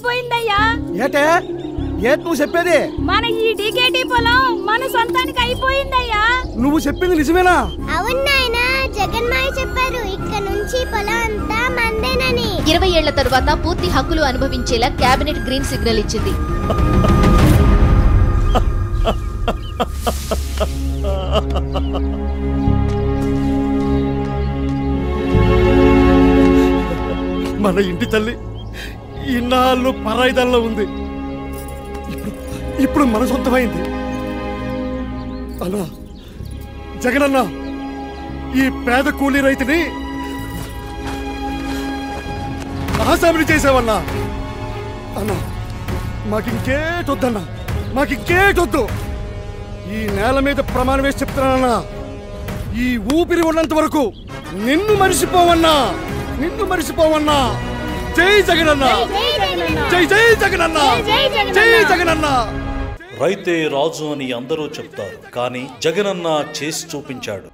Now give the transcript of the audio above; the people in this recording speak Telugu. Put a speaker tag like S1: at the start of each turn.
S1: అయిపోయిందయ్యా.
S2: ఏటే ఏట్ నువ్వు చెప్పేది?
S1: మన ఈ డీకేటీ పొలం మన సొంతానికి అయిపోయిందయ్యా.
S2: నువ్వు చెప్పింది నిజమేనా?
S3: అవును నాయనా, జగన్ మాయ చెప్పారు ఇక్కడ నుంచి పొలం అంతా మందేనని.
S4: 20 ఏళ్ల తరువాత పూర్తి హక్కులు అనుభవించేలా కేబినెట్ గ్రీన్ సిగ్నల్ ఇచ్చింది.
S2: మన ఇంటి తల్లి ఇన్నాళ్ళు పరాయిదల్లో ఉంది, ఇప్పుడు మన సొంతమైంది. అన్నా జగనన్నా, ఈ పేద కూలీ రైతుని ఆసామిని చేసావన్నా. అన్నా మాకింకేటొద్దన్నా, మాకింకేటొద్దు. ఈ నేల మీద ప్రమాణం వేసి చెప్తున్నానన్నా, ఈ ఊపిరి ఉన్నంత వరకు నిన్ను మరిచిపోవన్నా, నిన్ను మరిచిపోవన్నా. జై జగనన్న, జై జై జగనన్న, జై జగనన్న.
S5: రైతే రాజు అని అందరూ చెప్తారు, కానీ జగనన్న చేసి చూపించాడు.